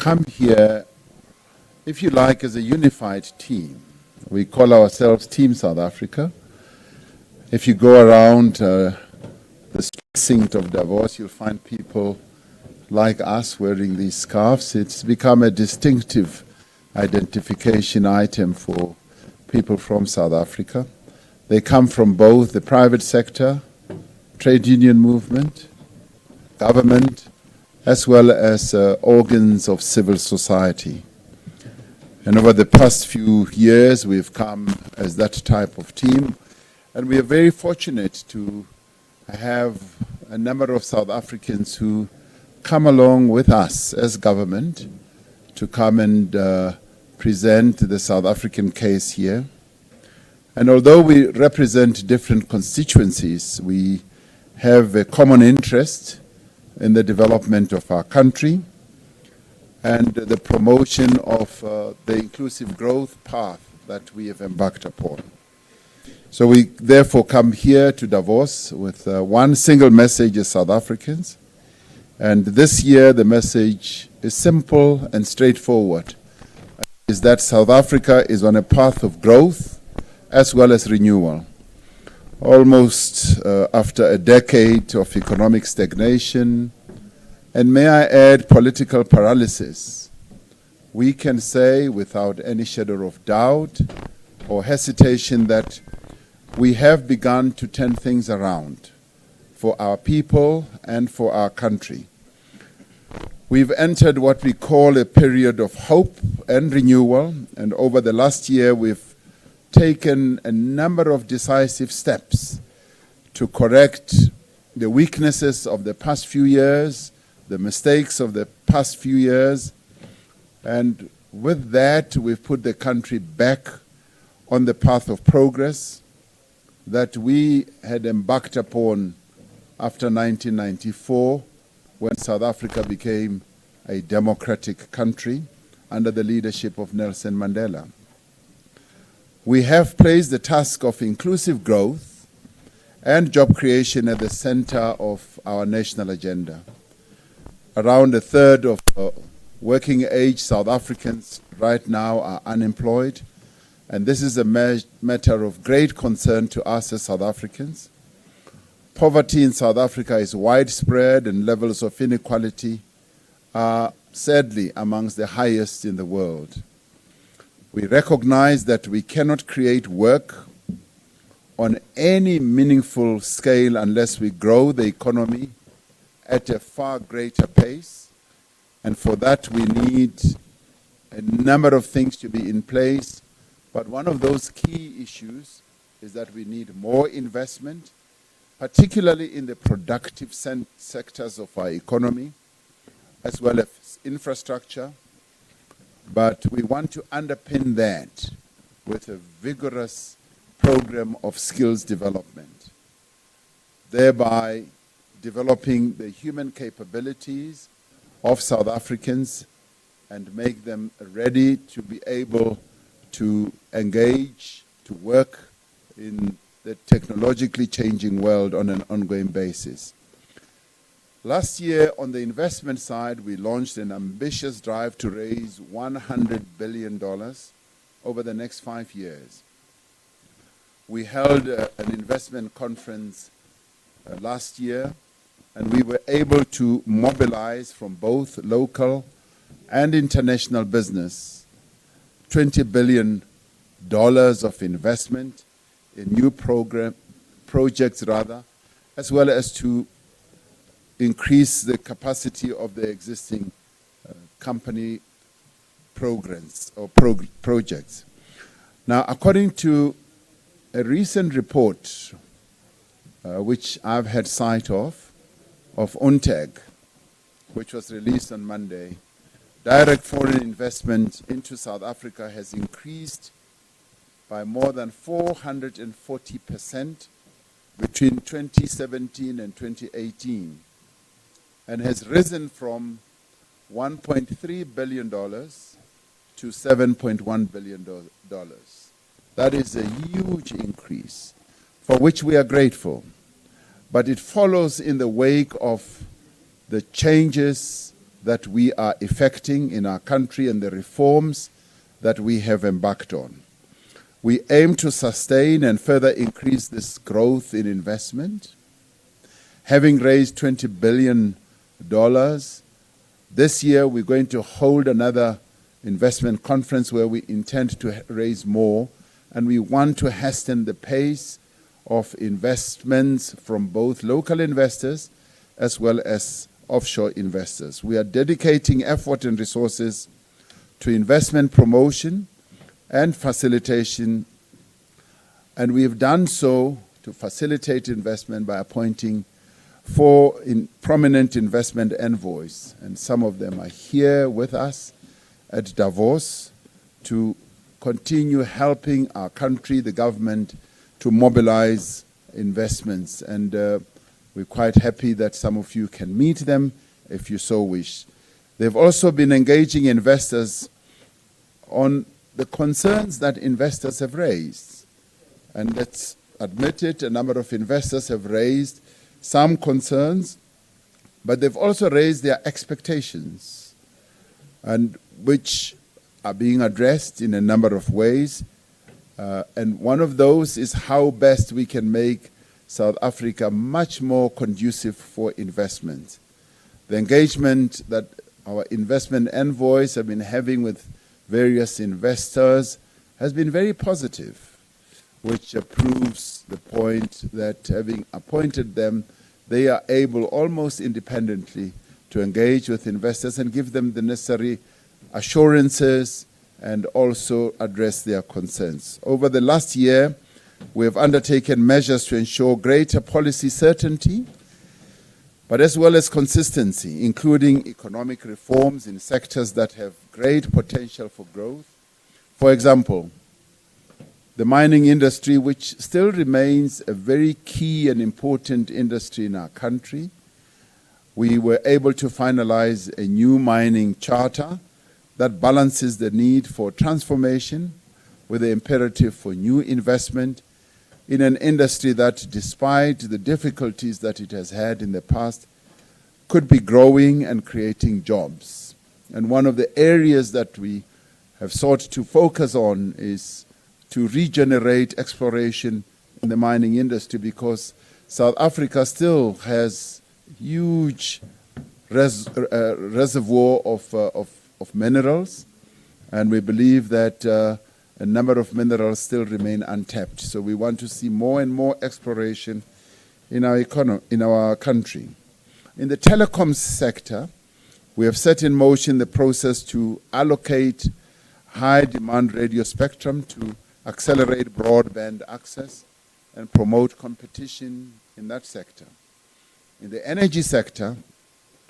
come here, if you like, as a unified team. We call ourselves Team South Africa. If you go around the precinct of Davos, you'll find people like us wearing these scarves. It's become a distinctive identification item for people from South Africa. They come from both the private sector, trade union movement, government, as well as organs of civil society. And over the past few years, we've come as that type of team. And we are very fortunate to have a number of South Africans who come along with us as government to come and present the South African case here. And although we represent different constituencies, we have a common interest in the development of our country and the promotion of the inclusive growth path that we have embarked upon. So we therefore come here to Davos with one single message as South Africans. And this year the message is simple and straightforward, is that South Africa is on a path of growth as well as renewal. Almost after a decade of economic stagnation, and may I add, political paralysis, we can say without any shadow of doubt or hesitation that we have begun to turn things around for our people and for our country. We've entered what we call a period of hope and renewal, and over the last year we've taken a number of decisive steps to correct the weaknesses of the past few years, the mistakes of the past few years, and with that we've put the country back on the path of progress that we had embarked upon after 1994 when South Africa became a democratic country under the leadership of Nelson Mandela. We have placed the task of inclusive growth and job creation at the center of our national agenda. Around a third of working-age South Africans right now are unemployed, and this is a matter of great concern to us as South Africans. Poverty in South Africa is widespread, and levels of inequality are sadly amongst the highest in the world. We recognize that we cannot create work on any meaningful scale unless we grow the economy at a far greater pace. And for that we need a number of things to be in place. But one of those key issues is that we need more investment, particularly in the productive sectors of our economy, as well as infrastructure. But we want to underpin that with a vigorous program of skills development, thereby developing the human capabilities of South Africans and make them ready to be able to engage, to work in the technologically changing world on an ongoing basis. Last year, on the investment side, we launched an ambitious drive to raise $100 billion over the next 5 years. We held an investment conference last year, and we were able to mobilize from both local and international business $20 billion of investment in new projects, as well as to increase the capacity of the existing company programs or projects. Now, according to a recent report, which I've had sight of UNTAG, which was released on Monday, direct foreign investment into South Africa has increased by more than 440% between 2017 and 2018, and has risen from $1.3 billion to $7.1 billion. That is a huge increase, for which we are grateful. But it follows in the wake of the changes, that we are effecting in our country and the reforms that we have embarked on. We aim to sustain and further increase this growth in investment. Having raised $20 billion, this year we're going to hold another investment conference where we intend to raise more, and we want to hasten the pace of investments from both local investors as well as offshore investors. We are dedicating effort and resources to investment promotion and facilitation, and we have done so to facilitate investment by appointing 4 prominent investment envoys, and some of them are here with us at Davos to continue helping our country, the government, to mobilize investments. And we're quite happy that some of you can meet them if you so wish. They've also been engaging investors on the concerns that investors have raised. And let's admit it, a number of investors have raised some concerns, but they've also raised their expectations, and which are being addressed in a number of ways. And one of those is how best we can make South Africa much more conducive for investment. The engagement that our investment envoys have been having with various investors has been very positive, which proves the point that having appointed them, they are able almost independently to engage with investors and give them the necessary assurances and also address their concerns. Over the last year, we have undertaken measures to ensure greater policy certainty, but as well as consistency, including economic reforms in sectors that have great potential for growth. For example, the mining industry, which still remains a very key and important industry in our country. We were able to finalize a new mining charter that balances the need for transformation with the imperative for new investment in an industry that, despite the difficulties that it has had in the past, could be growing and creating jobs. And one of the areas that we have sought to focus on is to regenerate exploration in the mining industry, because South Africa still has huge reservoir of minerals, and we believe that a number of minerals still remain untapped. So we want to see more and more exploration in our country. In the telecoms sector, we have set in motion the process to allocate high-demand radio spectrum to accelerate broadband access and promote competition in that sector. In the energy sector,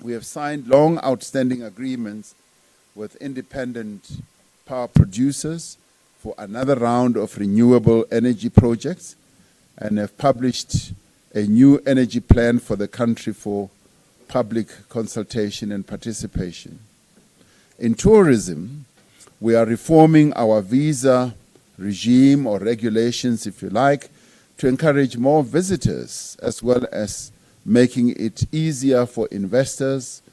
we have signed long outstanding agreements with independent power producers for another round of renewable energy projects, and have published a new energy plan for the country for public consultation and participation. In tourism, we are reforming our visa regime, or regulations if you like, to encourage more visitors, as well as making it easier for investors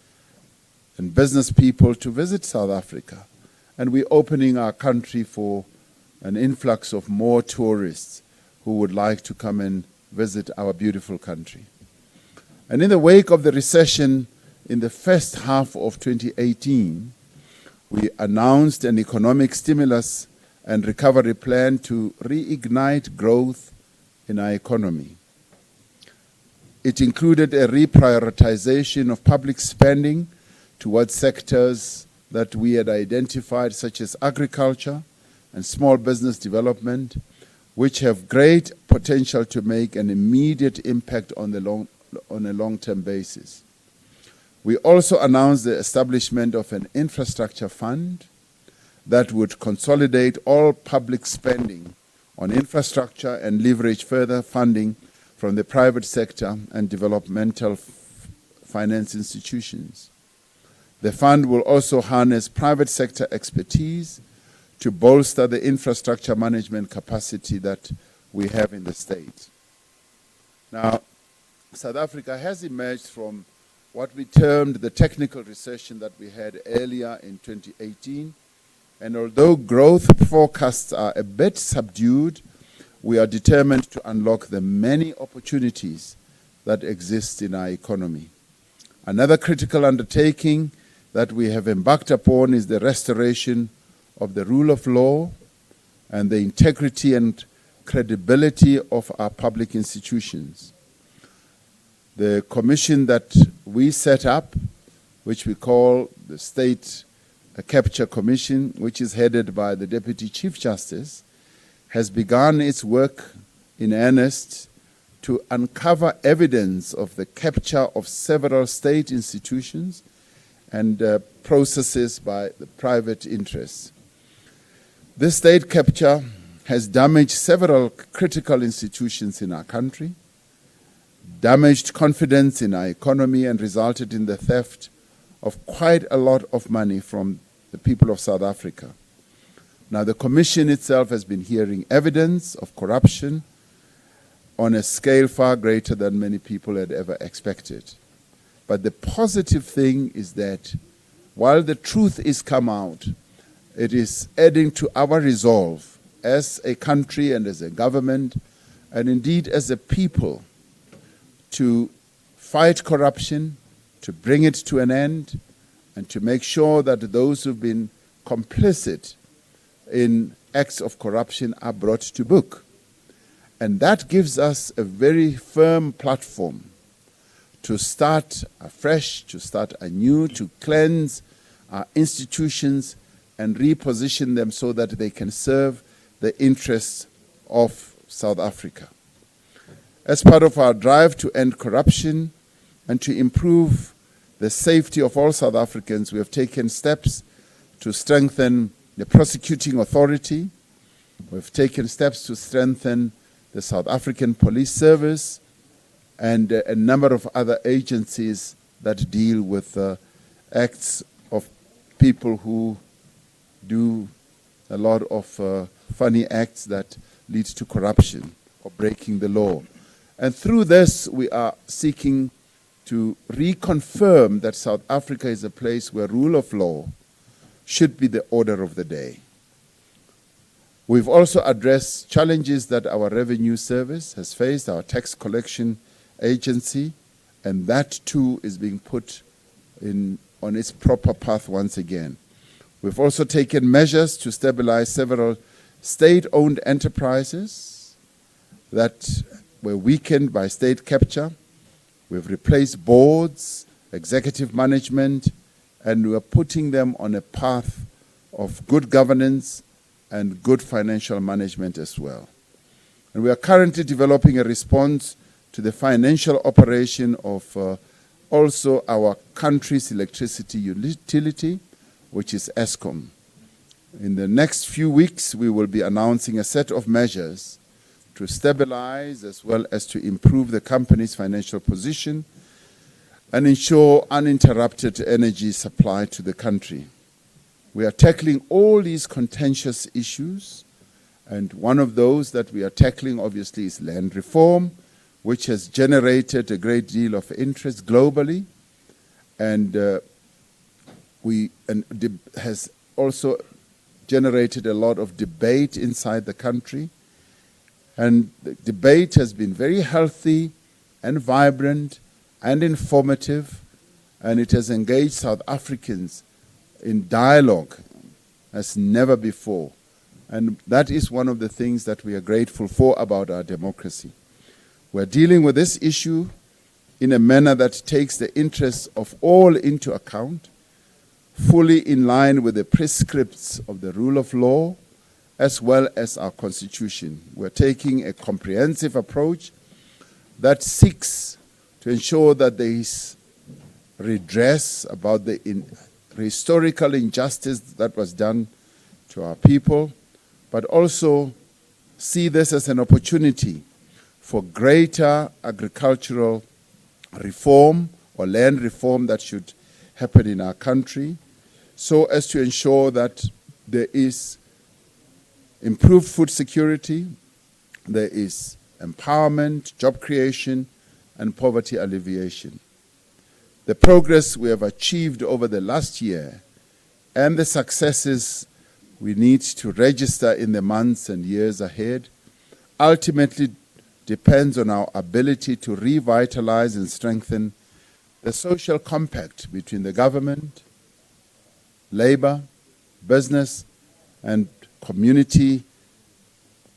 and business people to visit South Africa. And we're opening our country for an influx of more tourists who would like to come and visit our beautiful country. And in the wake of the recession in the first half of 2018, we announced an economic stimulus and recovery plan to reignite growth in our economy. It included a reprioritization of public spending towards sectors that we had identified, such as agriculture and small business development, which have great potential to make an immediate impact on a long-term basis. We also announced the establishment of an infrastructure fund that would consolidate all public spending on infrastructure and leverage further funding from the private sector and developmental finance institutions. The fund will also harness private sector expertise to bolster the infrastructure management capacity that we have in the state. Now, South Africa has emerged from what we termed the technical recession that we had earlier in 2018. And although growth forecasts are a bit subdued, we are determined to unlock the many opportunities that exist in our economy. Another critical undertaking that we have embarked upon is the restoration of the rule of law and the integrity and credibility of our public institutions. The commission that we set up, which we call the State Capture Commission, which is headed by the Deputy Chief Justice, has begun its work in earnest to uncover evidence of the capture of several state institutions and processes by the private interests. This state capture has damaged several critical institutions in our country, damaged confidence in our economy, and resulted in the theft of quite a lot of money from the people of South Africa. Now, the Commission itself has been hearing evidence of corruption on a scale far greater than many people had ever expected. But the positive thing is that while the truth is come out, it is adding to our resolve as a country and as a government, and indeed as a people, to fight corruption, to bring it to an end, and to make sure that those who've been complicit in acts of corruption are brought to book. And that gives us a very firm platform to start afresh, to start anew, to cleanse our institutions and reposition them so that they can serve the interests of South Africa. As part of our drive to end corruption and to improve the safety of all South Africans, we have taken steps to strengthen the prosecuting authority. We've taken steps to strengthen the South African Police Service and a number of other agencies that deal with acts of people who do a lot of funny acts that lead to corruption or breaking the law. And through this, we are seeking to reconfirm that South Africa is a place where rule of law should be the order of the day. We've also addressed challenges that our revenue service has faced, our tax collection agency, and that too is being put on its proper path once again. We've also taken measures to stabilize several state-owned enterprises that were weakened by state capture. We've replaced boards, executive management, and we're putting them on a path of good governance and good financial management as well. And we are currently developing a response to the financial operation of also our country's electricity utility, which is Eskom. In the next few weeks, we will be announcing a set of measures to stabilize as well as to improve the company's financial position and ensure uninterrupted energy supply to the country. We are tackling all these contentious issues, and one of those that we are tackling obviously is land reform, which has generated a great deal of interest globally and has also generated a lot of debate inside the country. And the debate has been very healthy and vibrant and informative, and it has engaged South Africans in dialogue as never before. And that is one of the things that we are grateful for about our democracy. We're dealing with this issue in a manner that takes the interests of all into account, fully in line with the prescripts of the rule of law, as well as our constitution. We're taking a comprehensive approach that seeks to ensure that there is redress about the historical injustice that was done to our people, but also see this as an opportunity for greater agricultural reform or land reform that should happen in our country, so as to ensure that there is improved food security, there is empowerment, job creation, and poverty alleviation. the progress we have achieved over the last year and the successes we need to register in the months and years ahead ultimately depends on our ability to revitalize and strengthen the social compact between the government, labor, business, and community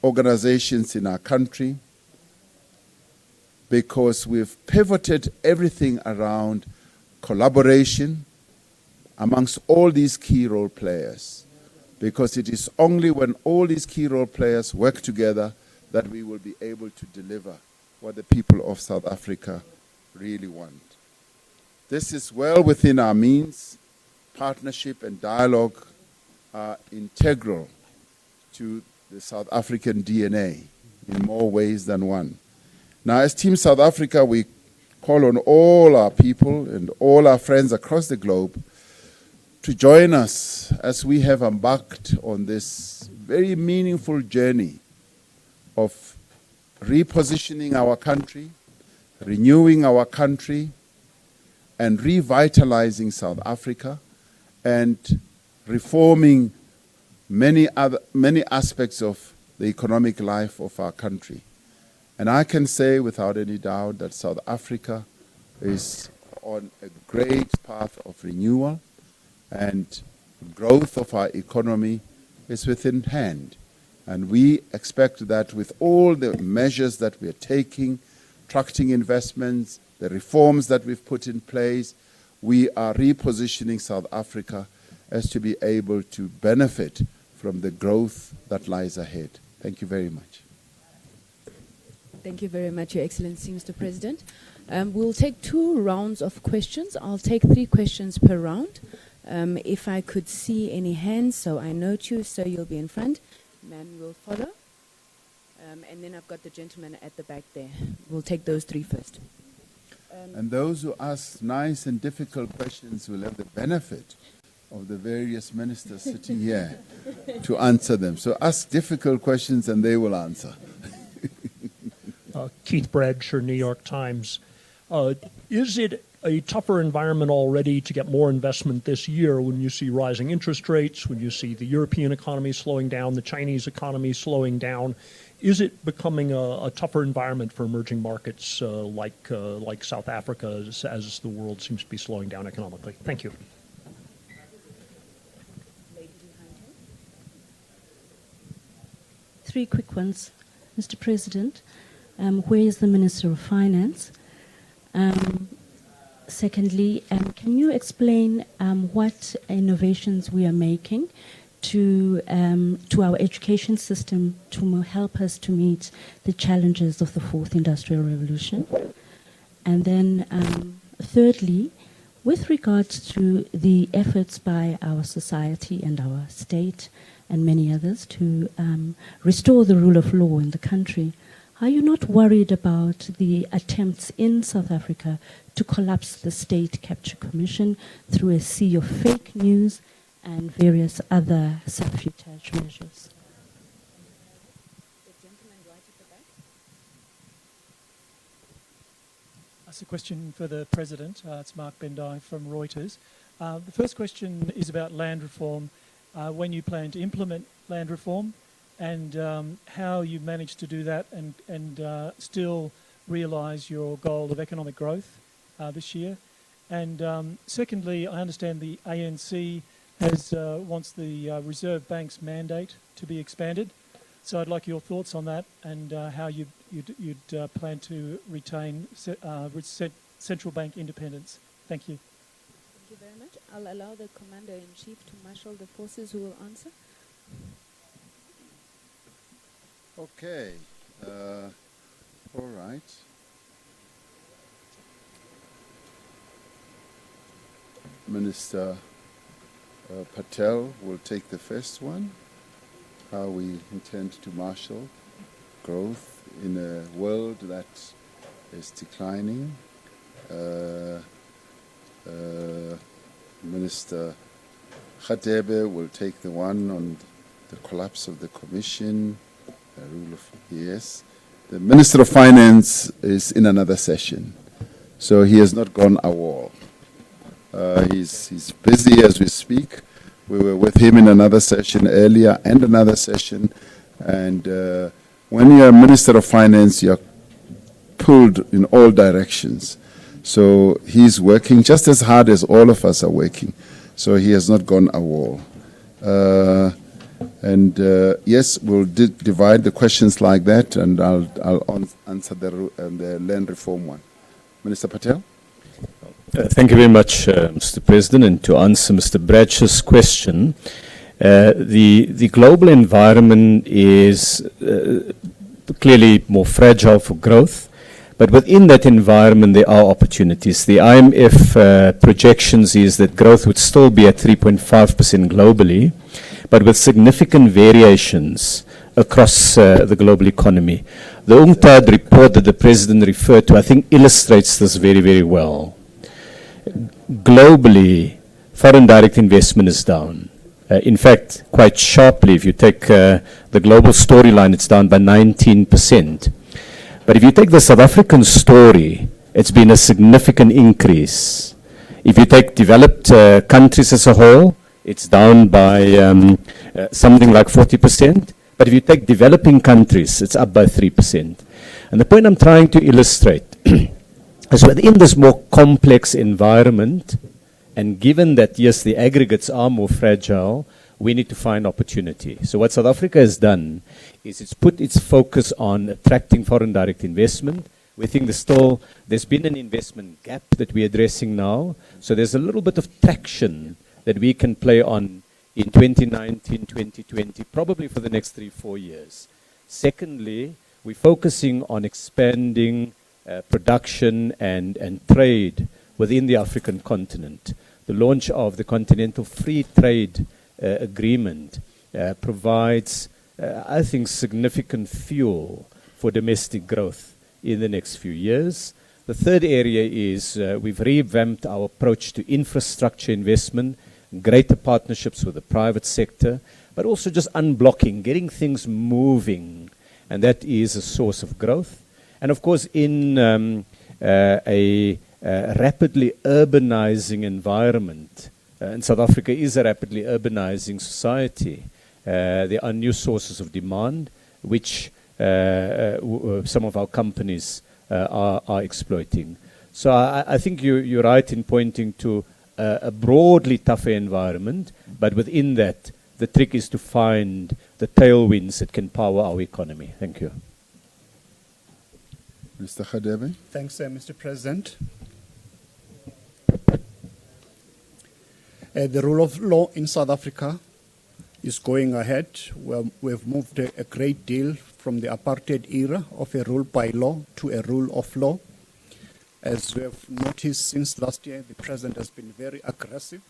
organizations in our country, because we've pivoted everything around collaboration amongst all these key role players, because it is only when all these key role players work together that we will be able to deliver what the people of South Africa really want. This is well within our means. Partnership and dialogue are integral to the South African DNA in more ways than one. Now, as Team South Africa, we call on all our people and all our friends across the globe to join us as we have embarked on this very meaningful journey of repositioning our country, renewing our country, and revitalizing South Africa, and reforming many aspects of the economic life of our country. And I can say without any doubt that South Africa is on a great path of renewal, and growth of our economy is within hand. And we expect that with all the measures that we are taking, attracting investments, the reforms that we've put in place, we are repositioning South Africa as to be able to benefit from the growth that lies ahead. Thank you very much. Thank you very much, Your Excellency, Mr. President. We'll take 2 rounds of questions. I'll take 3 questions per round. If I could see any hands, so I note you, so you'll be in front. Ma'am will follow. And then I've got the gentleman at the back there. We'll take those 3 first. And those who ask nice and difficult questions will have the benefit of the various ministers sitting here to answer them. So ask difficult questions and they will answer. Keith Bradshaw, New York Times. Is it a tougher environment already to get more investment this year when you see rising interest rates, when you see the European economy slowing down, the Chinese economy slowing down? Is it becoming a tougher environment for emerging markets like South Africa as the world seems to be slowing down economically? Thank you. Three quick ones. Mr. President, where is the Minister of Finance? Secondly, can you explain what innovations we are making to our education system to help us to meet the challenges of the 4th Industrial Revolution? And then thirdly, with regards to the efforts by our society and our state and many others to restore the rule of law in the country, are you not worried about the attempts in South Africa to collapse the State Capture Commission through a sea of fake news and various other subterfuge measures? The gentleman right at the back. That's a question for the President. It's Mark Bendai from Reuters. The first question is about land reform. When you plan to implement land reform, and how you managed to do that and still realise your goal of economic growth this year. And secondly, I understand the ANC wants the Reserve Bank's mandate to be expanded. So I'd like your thoughts on that and how you'd plan to retain central bank independence. Thank you. Thank you very much. I'll allow the Commander-in-Chief to marshal the forces who will answer. Okay. All right. Minister Patel will take the first one, how we intend to marshal growth in a world that is declining. Minister Khatebe will take the one on the collapse of the commission, the rule of yes. The Minister of Finance is in another session, so he has not gone AWOL. He's busy as we speak. We were with him in another session earlier and another session. And when you're a Minister of Finance, you're pulled in all directions. So he's working just as hard as all of us are working. So he has not gone AWOL. Yes, we'll divide the questions like that, and I'll answer the land reform one. Minister Patel? Thank you very much, Mr. President. And to answer Mr. Bradshaw's question, the global environment is clearly more fragile for growth, but within that environment there are opportunities. The IMF projections is that growth would still be at 3.5% globally, but with significant variations across the global economy. The UNCTAD report that the President referred to, I think, illustrates this very, very well. Globally, foreign direct investment is down. In fact, quite sharply. If you take the global storyline, it's down by 19%. But if you take the South African story, it's been a significant increase. If you take developed countries as a whole, it's down by something like 40%. But if you take developing countries, it's up by 3%. And the point I'm trying to illustrate is within this more complex environment, and given that, yes, the aggregates are more fragile, we need to find opportunity. So what South Africa has done is it's put its focus on attracting foreign direct investment. We think there's been an investment gap that we're addressing now. So there's a little bit of traction that we can play on in 2019, 2020, probably for the next 3-4 years. Secondly, we're focusing on expanding production and trade within the African continent. The launch of the Continental Free Trade Agreement provides, I think, significant fuel for domestic growth in the next few years. The third area is we've revamped our approach to infrastructure investment, greater partnerships with the private sector, but also just unblocking, getting things moving, and that is a source of growth. And of course, in a rapidly urbanizing environment, and South Africa is a rapidly urbanizing society, there are new sources of demand which some of our companies are exploiting. So I think you're right in pointing to a broadly tougher environment, but within that, the trick is to find the tailwinds that can power our economy. Thank you. Mr. Khadebe? Thanks, Mr. President. The rule of law in South Africa is going ahead. We've moved a great deal from the apartheid era of a rule by law to a rule of law. As we have noticed since last year, the President has been very aggressive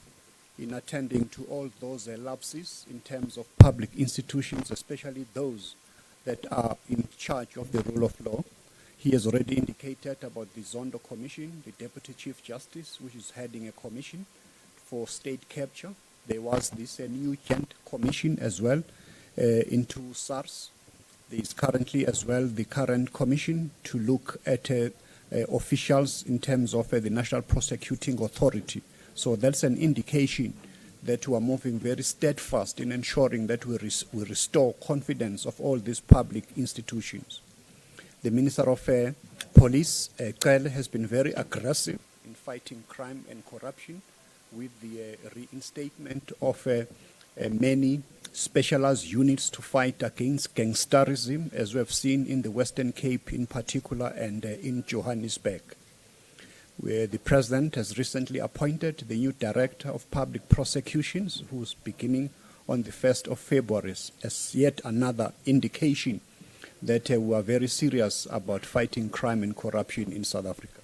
in attending to all those lapses in terms of public institutions, especially those that are in charge of the rule of law. He has already indicated about the Zondo Commission, the Deputy Chief Justice, which is heading a commission for state capture. There was this new Kent Commission as well into SARS. There is currently as well the current commission to look at officials in terms of the National Prosecuting Authority. So that's an indication that we are moving very steadfast in ensuring that we restore confidence of all these public institutions. The Minister of Police, Cyril, has been very aggressive in fighting crime and corruption with the reinstatement of many specialized units to fight against gangsterism, as we have seen in the Western Cape in particular and in Johannesburg, where the President has recently appointed the new Director of Public Prosecutions, who's beginning on the 1st of February, as yet another indication that we are very serious about fighting crime and corruption in South Africa.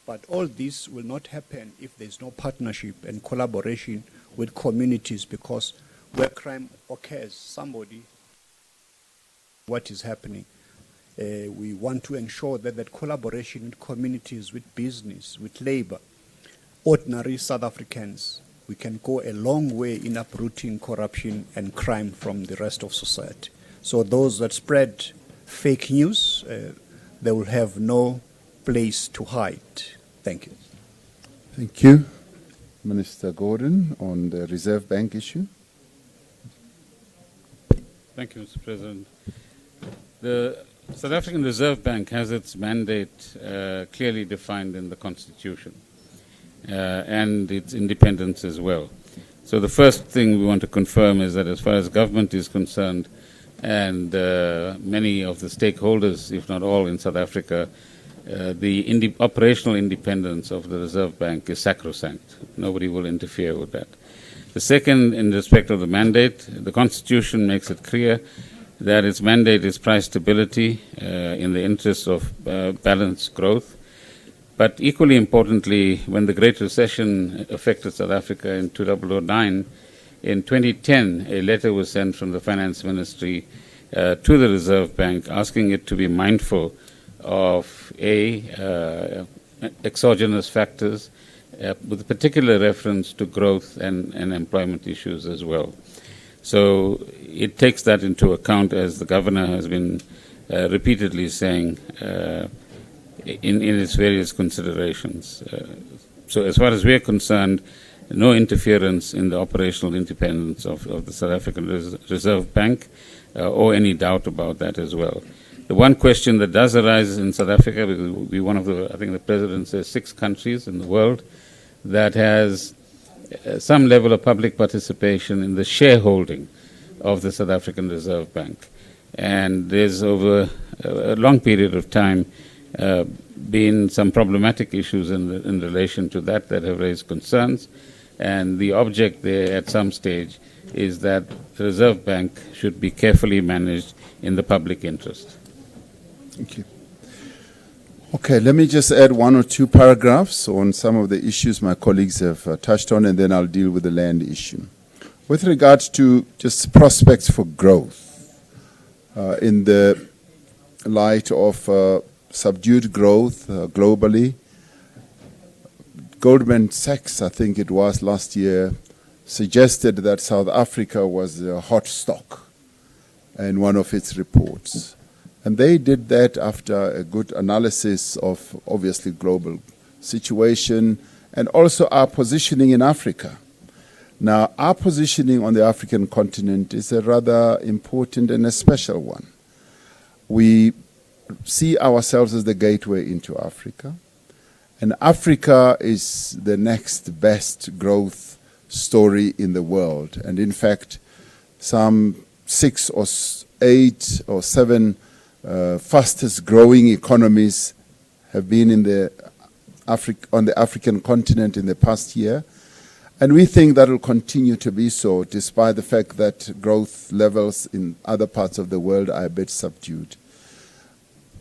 But all this will not happen if there's no partnership and collaboration with communities, because where crime occurs, somebody, what is happening. We want to ensure that collaboration with communities, with business, with labor, ordinary South Africans, we can go a long way in uprooting corruption and crime from the rest of society. So those that spread fake news, they will have no place to hide. Thank you. Thank you. Minister Gordon on the Reserve Bank issue. Thank you, Mr. President. The South African Reserve Bank has its mandate clearly defined in the Constitution and its independence as well. So the first thing we want to confirm is that as far as government is concerned, and many of the stakeholders, if not all in South Africa, the operational independence of the Reserve Bank is sacrosanct. Nobody will interfere with that. The second, in respect of the mandate, the Constitution makes it clear that its mandate is price stability in the interest of balanced growth. But equally importantly, when the Great Recession affected South Africa in 2009, in 2010, a letter was sent from the Finance Ministry to the Reserve Bank asking it to be mindful of exogenous factors, with particular reference to growth and employment issues as well. So it takes that into account, as the Governor has been repeatedly saying in its various considerations. So as far as we're concerned, no interference in the operational independence of the South African Reserve Bank, or any doubt about that as well. The one question that does arise in South Africa, because we're one of the, I think the President says, 6 countries in the world that has some level of public participation in the shareholding of the South African Reserve Bank. And there's over a long period of time been some problematic issues in relation to that have raised concerns. And the object there at some stage is that the Reserve Bank should be carefully managed in the public interest. Thank you. Okay, let me just add 1 or 2 paragraphs on some of the issues my colleagues have touched on, and then I'll deal with the land issue. With regards to just prospects for growth, in the light of subdued growth globally, Goldman Sachs, I think it was last year, suggested that South Africa was a hot stock in one of its reports. And they did that after a good analysis of, obviously, global situation and also our positioning in Africa. Now, our positioning on the African continent is a rather important and a special one. We see ourselves as the gateway into Africa. And Africa is the next best growth story in the world. And in fact, some 6 or 8 or 7 fastest growing economies have been in on the African continent in the past year. And we think that will continue to be so, despite the fact that growth levels in other parts of the world are a bit subdued.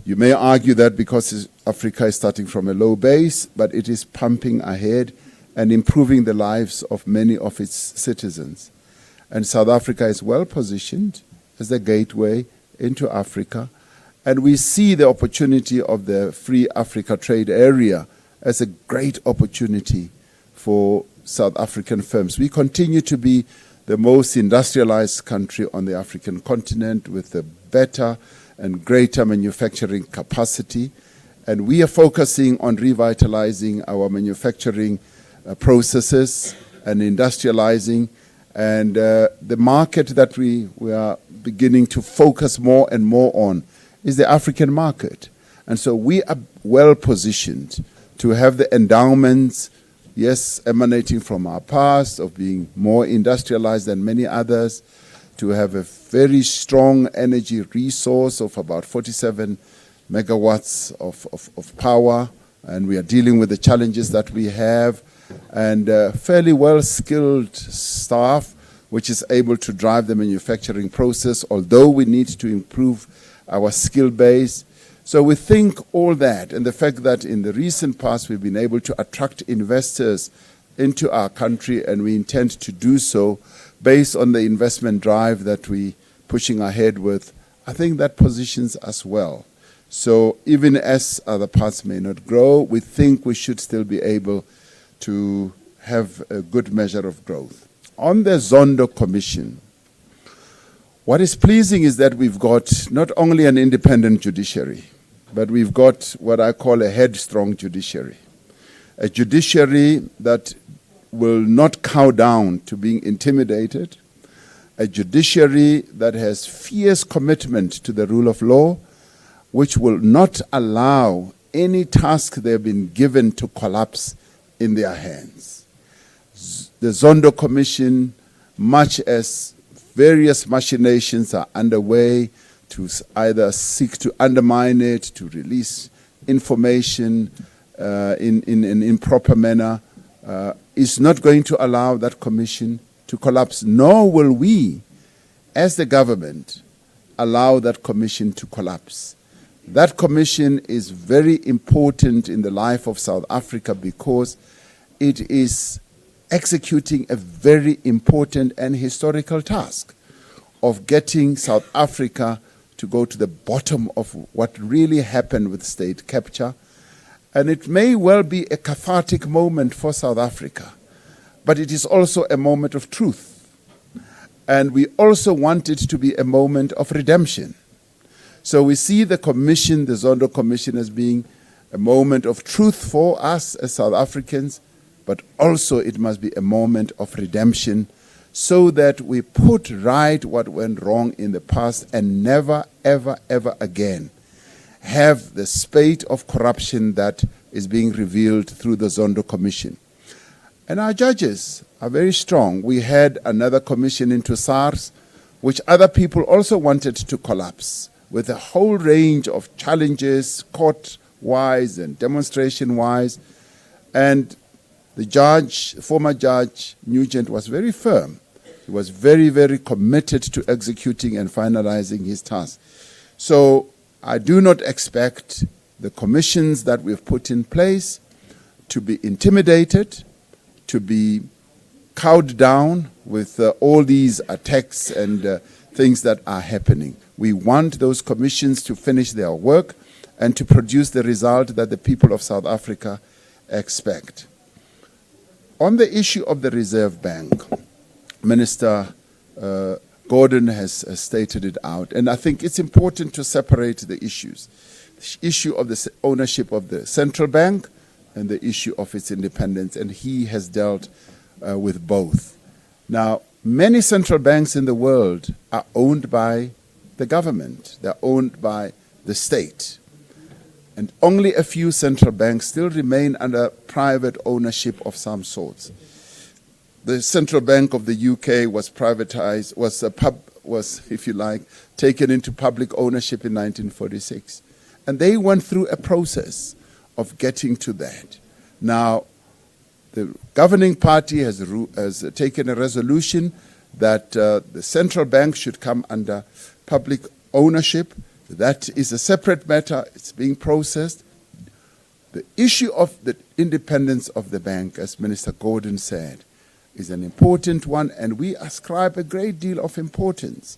You may argue that because Africa is starting from a low base, but it is pumping ahead and improving the lives of many of its citizens. And South Africa is well positioned as the gateway into Africa. And we see the opportunity of the Free Africa Trade Area as a great opportunity for South African firms. We continue to be the most industrialized country on the African continent with a better and greater manufacturing capacity. And we are focusing on revitalizing our manufacturing processes and industrializing. And the market that we are beginning to focus more and more on is the African market. And so we are well positioned to have the endowments, yes, emanating from our past of being more industrialized than many others, to have a very strong energy resource of about 47 megawatts of power. And we are dealing with the challenges that we have, and fairly well-skilled staff, which is able to drive the manufacturing process, although we need to improve our skill base. So we think all that, and the fact that in the recent past we've been able to attract investors into our country, and we intend to do so based on the investment drive that we're pushing ahead with, I think that positions us well. So even as other parts may not grow, we think we should still be able to have a good measure of growth. On the Zondo Commission, what is pleasing is that we've got not only an independent judiciary, but we've got what I call a headstrong judiciary. A judiciary that will not cow down to being intimidated, a judiciary that has fierce commitment to the rule of law, which will not allow any task they've been given to collapse in their hands. The Zondo Commission, much as various machinations are underway to either seek to undermine it, to release information in an improper manner, is not going to allow that commission to collapse, nor will we, as the government, allow that commission to collapse. That commission is very important in the life of South Africa because it is executing a very important and historical task of getting South Africa to go to the bottom of what really happened with state capture. And it may well be a cathartic moment for South Africa, but it is also a moment of truth. And we also want it to be a moment of redemption. So we see the commission, the Zondo Commission, as being a moment of truth for us as South Africans, but also it must be a moment of redemption so that we put right what went wrong in the past and never, ever, ever again have the spate of corruption that is being revealed through the Zondo Commission. And our judges are very strong. We had another commission into SARS, which other people also wanted to collapse, with a whole range of challenges, court-wise and demonstration-wise. And the judge, former Judge Nugent, was very firm. He was very, very committed to executing and finalizing his task. So I do not expect the commissions that we've put in place to be intimidated, to be cowed down with all these attacks and things that are happening. We want those commissions to finish their work and to produce the result that the people of South Africa expect. On the issue of the Reserve Bank, Minister Gordon has stated it out, and I think it's important to separate the issues. The issue of the ownership of the central bank and the issue of its independence, and he has dealt with both. Now, many central banks in the world are owned by the government. They're owned by the state. And only a few central banks still remain under private ownership of some sorts. The Central Bank of the UK was privatized, was, if you like, taken into public ownership in 1946. And they went through a process of getting to that. Now, the governing party has taken a resolution that the central bank should come under public ownership. That is a separate matter. It's being processed. The issue of the independence of the bank, as Minister Gordon said, is an important one, and we ascribe a great deal of importance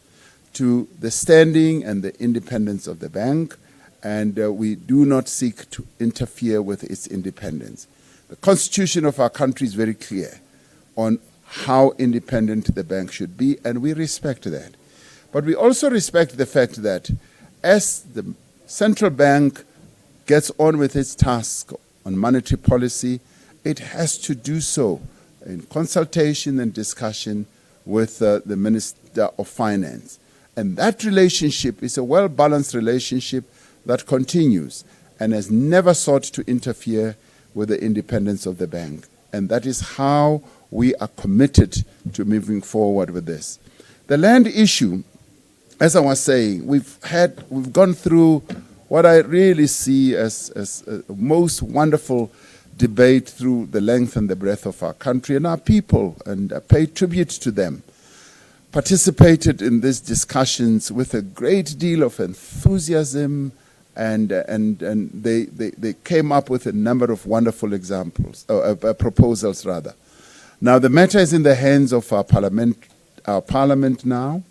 to the standing and the independence of the bank, and we do not seek to interfere with its independence. The constitution of our country is very clear on how independent the bank should be, and we respect that. But we also respect the fact that as the central bank gets on with its task on monetary policy, it has to do so in consultation and discussion with the Minister of Finance. And that relationship is a well-balanced relationship that continues and has never sought to interfere with the independence of the bank. And that is how we are committed to moving forward with this. The land issue, as I was saying, we've gone through what I really see as a most wonderful debate through the length and the breadth of our country and our people, and pay tribute to them. Participated in these discussions with a great deal of enthusiasm, and they came up with a number of wonderful examples, proposals rather. Now the matter is in the hands of our parliament now.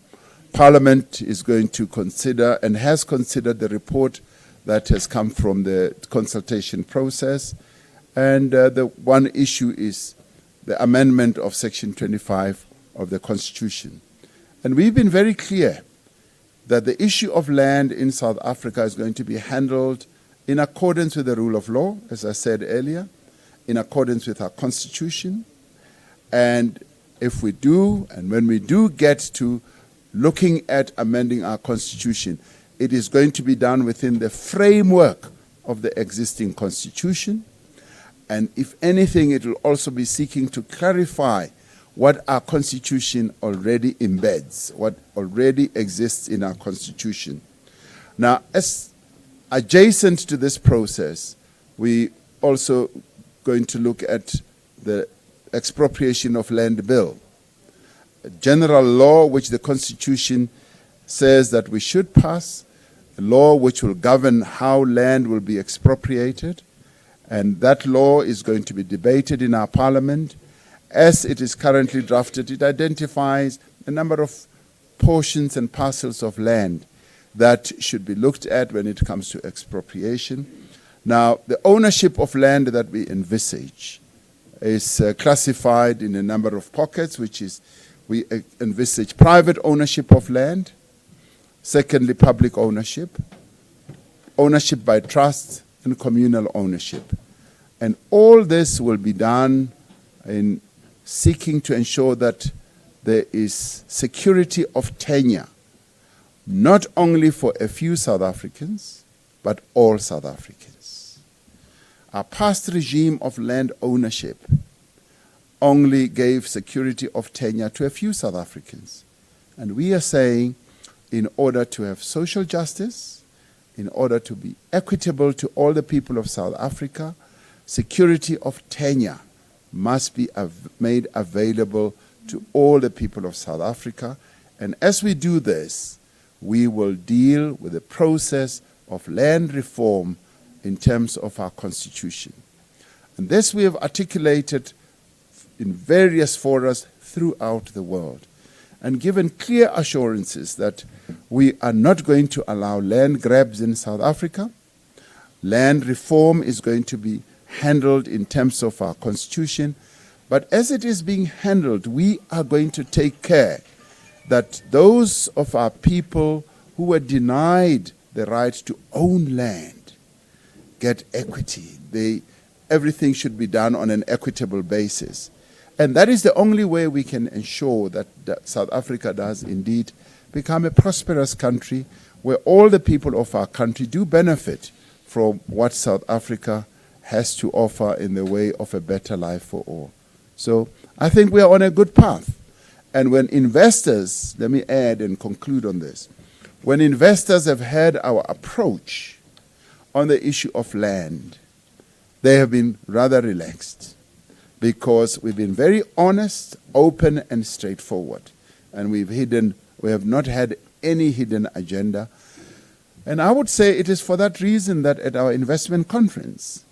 Parliament is going to consider and has considered the report that has come from the consultation process. And the one issue is the amendment of Section 25 of the Constitution. And we've been very clear that the issue of land in South Africa is going to be handled in accordance with the rule of law, as I said earlier, in accordance with our Constitution, And if we do, and when we do get to looking at amending our constitution, it is going to be done within the framework of the existing constitution. And if anything, it will also be seeking to clarify what our constitution already embeds, what already exists in our constitution. Now, as adjacent to this process, we also going to look at the expropriation of land bill, a general law which the constitution says that we should pass, a law which will govern how land will be expropriated, and that law is going to be debated in our parliament. As it is currently drafted, it identifies a number of portions and parcels of land that should be looked at when it comes to expropriation. Now, the ownership of land that we envisage is classified in a number of pockets, which is we envisage private ownership of land, secondly, public ownership, ownership by trust, and communal ownership. And all this will be done in seeking to ensure that there is security of tenure, not only for a few South Africans, but all South Africans. Our past regime of land ownership only gave security of tenure to a few South Africans. And we are saying, in order to have social justice, in order to be equitable to all the people of South Africa, security of tenure must be made available to all the people of South Africa. And as we do this, we will deal with the process of land reform in terms of our constitution. And this we have articulated in various forums throughout the world and given clear assurances that we are not going to allow land grabs in South Africa. Land reform is going to be handled in terms of our constitution, but as it is being handled, we are going to take care that those of our people who were denied the right to own land get equity. Everything should be done on an equitable basis. And that is the only way we can ensure that South Africa does indeed become a prosperous country where all the people of our country do benefit from what South Africa has to offer in the way of a better life for all. So I think we are on a good path. And when investors, let me add and conclude on this, when investors have heard our approach on the issue of land, they have been rather relaxed because we've been very honest, open, and straightforward. And we have not had any hidden agenda. And I would say it is for that reason that at our investment conference,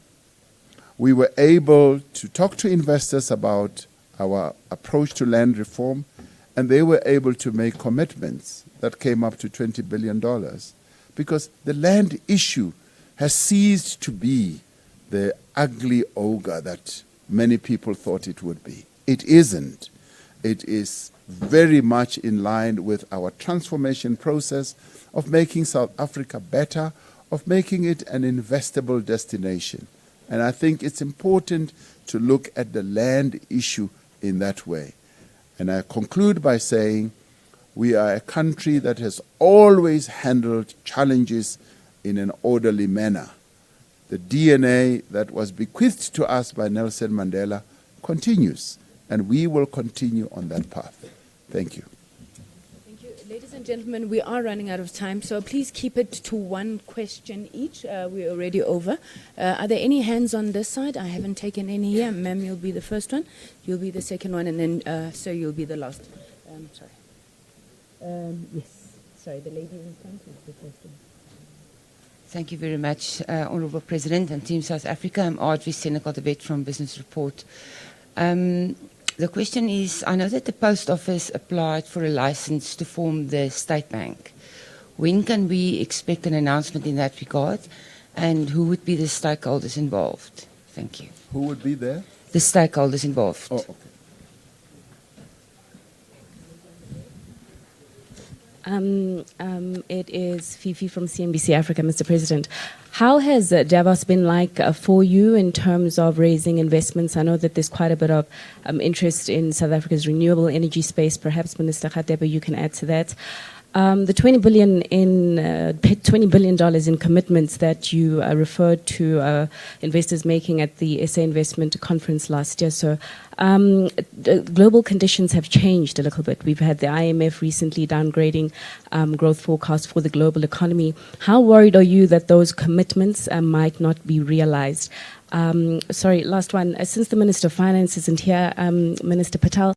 we were able to talk to investors about our approach to land reform, and they were able to make commitments that came up to $20 billion because the land issue has ceased to be the ugly ogre that many people thought it would be. It isn't. It is very much in line with our transformation process of making South Africa better, of making it an investable destination. And I think it's important to look at the land issue in that way. And I conclude by saying we are a country that has always handled challenges in an orderly manner. The DNA that was bequeathed to us by Nelson Mandela continues, and we will continue on that path. Thank you. Thank you. Ladies and gentlemen, we are running out of time, so please keep it to one question each. We're already over. Are there any hands on this side? I haven't taken any here. Ma'am, you'll be the first one. You'll be the second one, and then, sir, you'll be the last. Yes. Sorry, the lady in front is the first one. Thank you very much, Honourable President and Team South Africa. I'm Audrey Senekal-de-Wet from Business Report. The question is, I know that the Post Office applied for a license to form the State Bank. When can we expect an announcement in that regard? And who would be the stakeholders involved? Thank you. Who would be there? The stakeholders involved. Oh, okay. It is Fifi from CNBC Africa, Mr. President. How has Davos been like for you in terms of raising investments? I know that there's quite a bit of interest in South Africa's renewable energy space. Perhaps, Minister Khatebe, you can add to that. The $20 billion in commitments that you referred to investors making at the SA Investment Conference last year. So global conditions have changed a little bit. We've had the IMF recently downgrading growth forecasts for the global economy. How worried are you that those commitments might not be realized? Sorry, last one. Since the Minister of Finance isn't here, Minister Patel,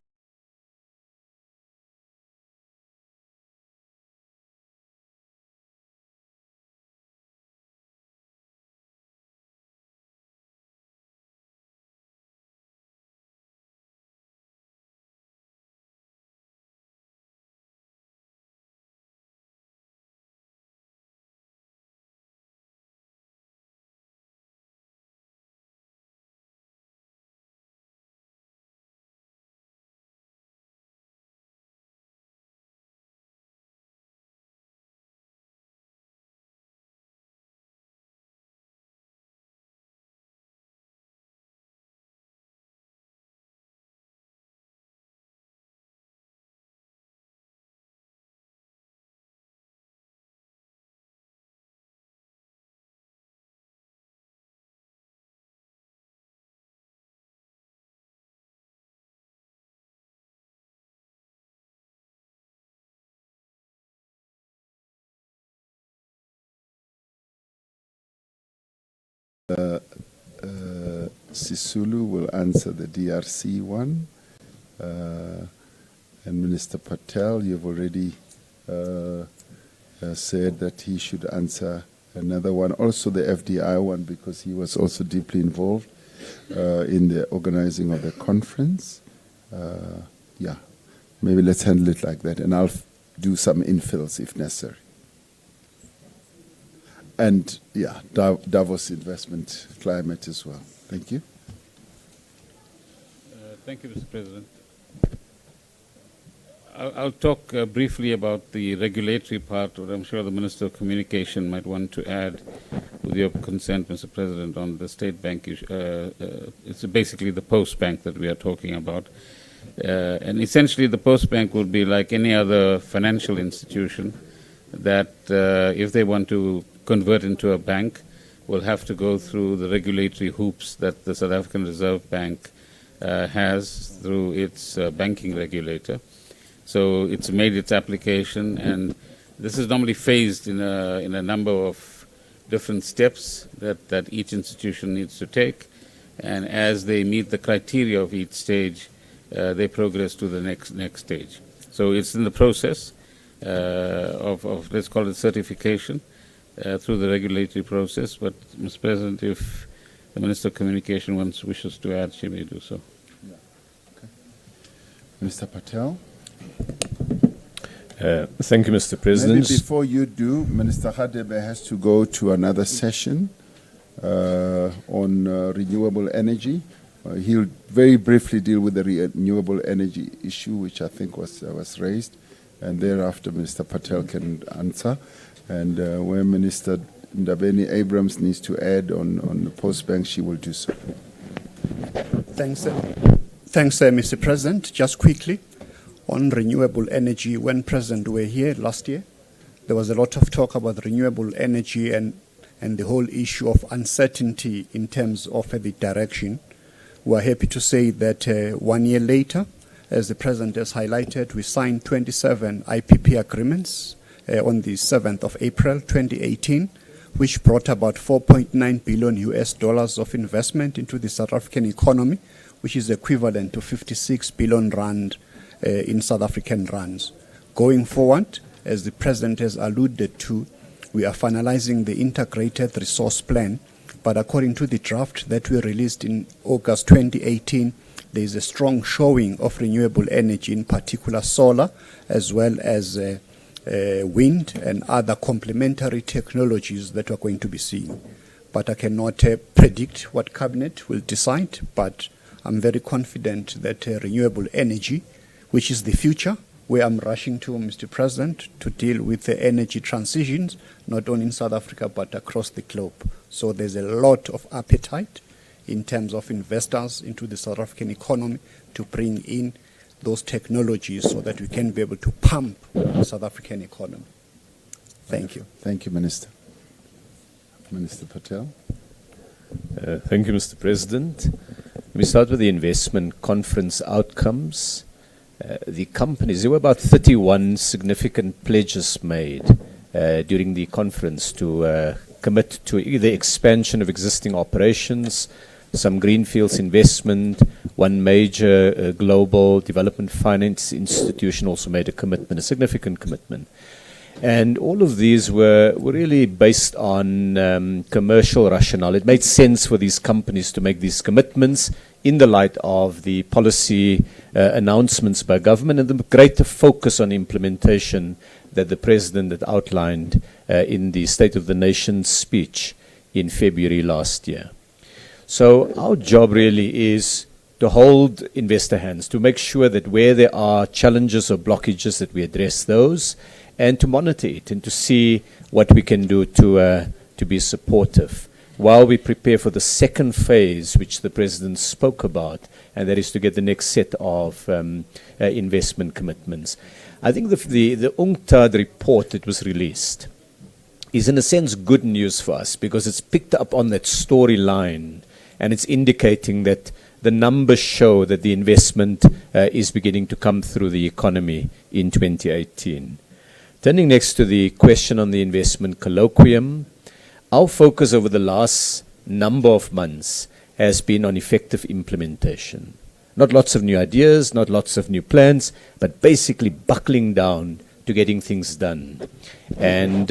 Sisulu will answer the DRC one. And Minister Patel, you've already said that he should answer another one, also the FDI one, because he was also deeply involved in the organizing of the conference. Yeah, maybe let's handle it like that, and I'll do some infills if necessary. And yeah, Davos investment climate as well. Thank you. Thank you, Mr. President. I'll talk briefly about the regulatory part, but I'm sure the Minister of Communication might want to add, with your consent, Mr. President, on the state bank issue. It's basically the post bank that we are talking about. And essentially the post bank will be like any other financial institution that if they want to convert into a bank, will have to go through the regulatory hoops that the South African Reserve Bank has through its banking regulator. So it's made its application, and this is normally phased in a number of different steps that each institution needs to take. And as they meet the criteria of each stage, they progress to the next stage. So it's in the process of let's call it certification through the regulatory process. But, Mr. President, if the Minister of Communication wishes to add, she may do so. Yeah. Okay. Mr. Patel? Thank you, Mr. President. Maybe before you do, Minister Khatebe has to go to another session on renewable energy. He'll very briefly deal with the renewable energy issue, which I think was raised, and thereafter Minister Patel can answer. And where Minister Ndabeni Abrams needs to add on the post bank, she will do so. Thanks, Mr. President. Just quickly, on renewable energy, when President were here last year, there was a lot of talk about renewable energy and the whole issue of uncertainty in terms of the direction. We are happy to say that 1 year later, as the President has highlighted, we signed 27 IPP agreements on the 7th of April 2018, which brought about $4.9 billion US of investment into the South African economy, which is equivalent to 56 billion rand in South African rands. Going forward, as the President has alluded to, we are finalizing the integrated resource plan, but according to the draft that we released in August 2018, there is a strong showing of renewable energy, in particular solar, as well as wind and other complementary technologies that we're going to be seeing. But I cannot predict what Cabinet will decide, but I'm very confident that renewable energy, which is the future, where I'm rushing to, Mr. President, to deal with the energy transitions, not only in South Africa but across the globe. So there's a lot of appetite in terms of investors into the South African economy to bring in those technologies so that we can be able to pump the South African economy. Thank you. Thank you, Minister. Minister Patel. Thank you, Mr. President. Let me start with the investment conference outcomes. The companies, there were about 31 significant pledges made during the conference to commit to either expansion of existing operations, some greenfields investment, one major global development finance institution also made a commitment, a significant commitment. And all of these were really based on commercial rationale. It made sense for these companies to make these commitments in the light of the policy announcements by government and the greater focus on implementation that the President had outlined in the State of the Nation speech in February last year. So our job really is to hold investor hands, to make sure that where there are challenges or blockages that we address those, and to monitor it and to see what we can do to be supportive while we prepare for the second phase, which the President spoke about, and that is to get the next set of investment commitments. I think the UNCTAD report that was released is in a sense good news for us because it's picked up on that storyline and it's indicating that the numbers show that the investment is beginning to come through the economy in 2018. Turning next to the question on the investment colloquium, our focus over the last number of months has been on effective implementation. Not lots of new ideas, not lots of new plans, but basically buckling down to getting things done. And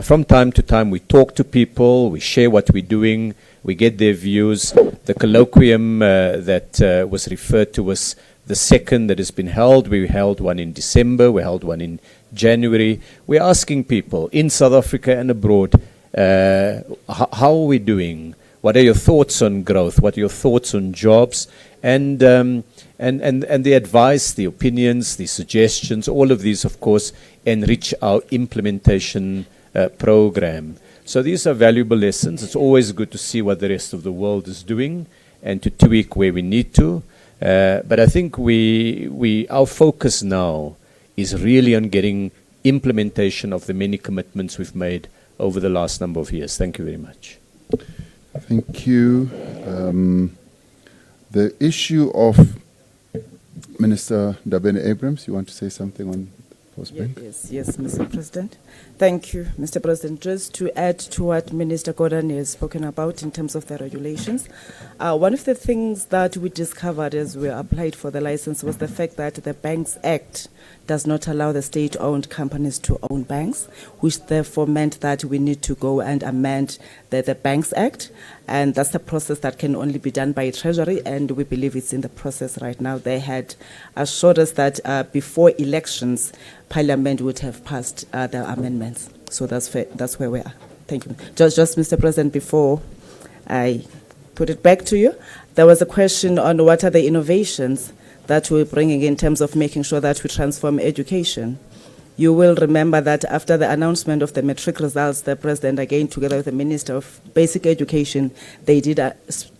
from time to time we talk to people, we share what we're doing, we get their views. The colloquium that was referred to was the second that has been held. We held one in December, we held one in January. We're asking people in South Africa and abroad, how are we doing? What are your thoughts on growth? What are your thoughts on jobs? And the advice, the opinions, the suggestions, all of these, of course, enrich our implementation program. So these are valuable lessons. It's always good to see what the rest of the world is doing and to tweak where we need to. But I think our focus now is really on getting implementation of the many commitments we've made over the last number of years. Thank you very much. Thank you. The issue of Minister Ndabeni-Abrahams, you want to say something on Postbank? Yes, Mr. President. Thank you, Mr. President. Just to add to what Minister Gordhan has spoken about in terms of the regulations, one of the things that we discovered as we applied for the license was the fact that the Banks Act does not allow the state-owned companies to own banks, which therefore meant that we need to go and amend the Banks Act, and that's a process that can only be done by Treasury, and we believe it's in the process right now. They had assured us that before elections, Parliament would have passed the amendments. So that's where we are. Thank you. Just Mr. President, before I put it back to you, there was a question on what are the innovations that we're bringing in terms of making sure that we transform education. You will remember that after the announcement of the matric results, the President, again, together with the Minister of Basic Education, they did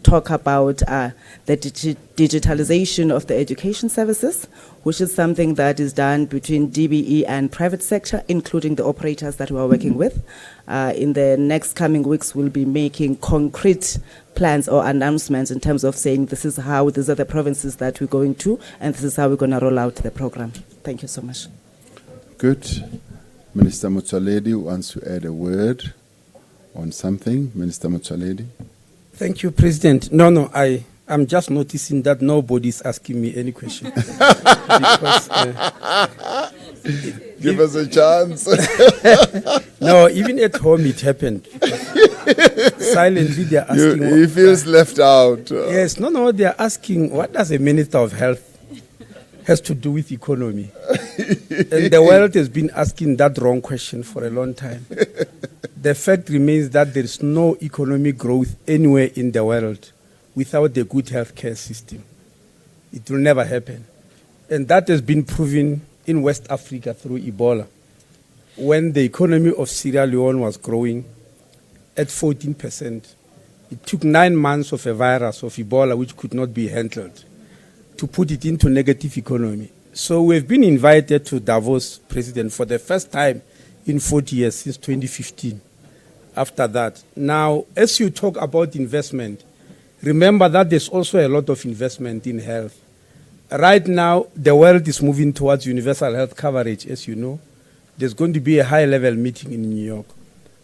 talk about the digitalization of the education services, which is something that is done between DBE and private sector, including the operators that we are working with. In the next coming weeks, we'll be making concrete plans or announcements in terms of saying these are the provinces that we're going to, and this is how we're going to roll out the program. Thank you so much. Good. Minister Motsoaledi wants to add a word on something. Minister Motsoaledi. Thank you, President. No, I'm just noticing that nobody's asking me any question. Because, give us a chance. No, even at home it happened. Silently they're asking. He feels left out. Yes, they're asking, what does a Minister of Health has to do with economy? And the world has been asking that wrong question for a long time. The fact remains that there is no economic growth anywhere in the world without a good healthcare system. It will never happen. And that has been proven in West Africa through Ebola, when the economy of Sierra Leone was growing at 14%. It took 9 months of a virus of Ebola, which could not be handled, to put it into negative economy. So we've been invited to Davos, President, for the first time in 40 years, since 2015. After that, now, as you talk about investment, remember that there's also a lot of investment in health. Right now, the world is moving towards universal health coverage, as you know. There's going to be a high-level meeting in New York.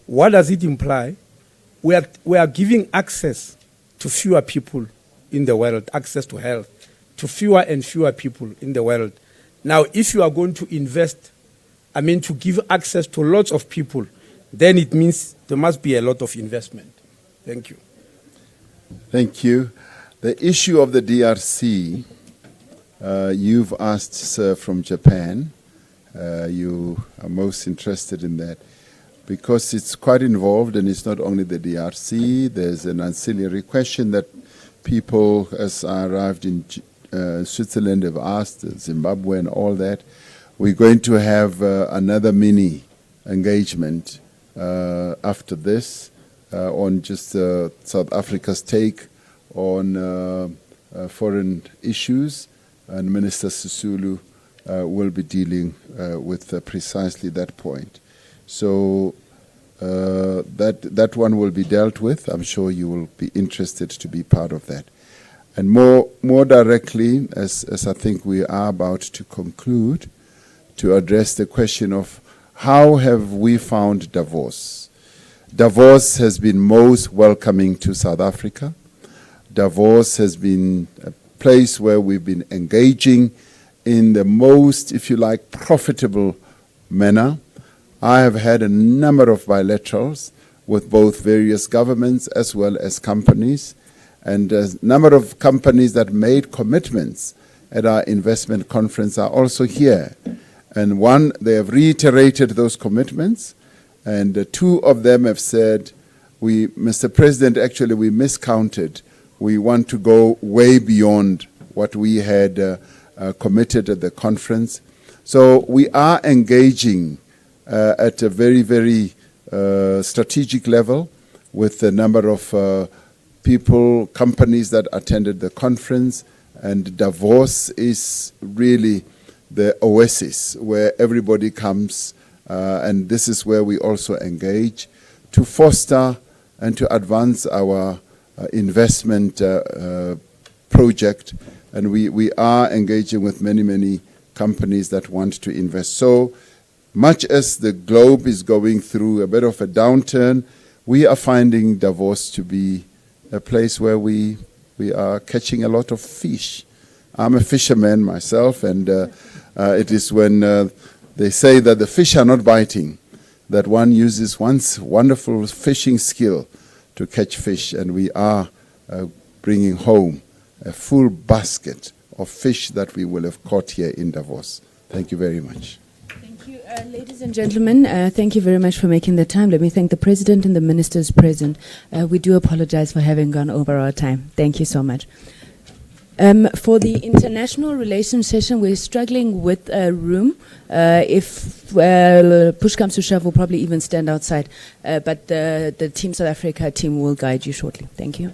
What does it imply? We are giving access to fewer people in the world, access to health, to fewer and fewer people in the world. Now, if you are going to invest, to give access to lots of people, then it means there must be a lot of investment. Thank you. Thank you. The issue of the DRC, you've asked, sir, from Japan. You are most interested in that because it's quite involved, and it's not only the DRC. There's an ancillary question that people, as I arrived in Switzerland, have asked, Zimbabwe and all that. We're going to have another mini engagement after this on just South Africa's take on foreign issues, and Minister Sisulu will be dealing with precisely that point. So that one will be dealt with. I'm sure you will be interested to be part of that. And more directly, as I think we are about to conclude, to address the question of how have we found Davos? Davos has been most welcoming to South Africa. Davos has been a place where we've been engaging in the most, if you like, profitable manner. I have had a number of bilaterals with both various governments as well as companies, and a number of companies that made commitments at our investment conference are also here. And one, they have reiterated those commitments, and two of them have said, Mr. President, actually we miscounted. We want to go way beyond what we had committed at the conference. So we are engaging at a very, very strategic level with a number of people, companies that attended the conference, and Davos is really the oasis where everybody comes, and this is where we also engage to foster and to advance our investment project. And we are engaging with many, many companies that want to invest. So much as the globe is going through a bit of a downturn, we are finding Davos to be a place where we are catching a lot of fish. I'm a fisherman myself, and it is when they say that the fish are not biting, that one uses one's wonderful fishing skill to catch fish, and we are bringing home a full basket of fish that we will have caught here in Davos. Thank you very much. Thank you. Ladies and gentlemen, thank you very much for making the time. Let me thank the President and the Ministers present. We do apologize for having gone over our time. Thank you so much. For the international relations session, we're struggling with a room. If push comes to shove, we'll probably even stand outside. But the Team South Africa team will guide you shortly. Thank you.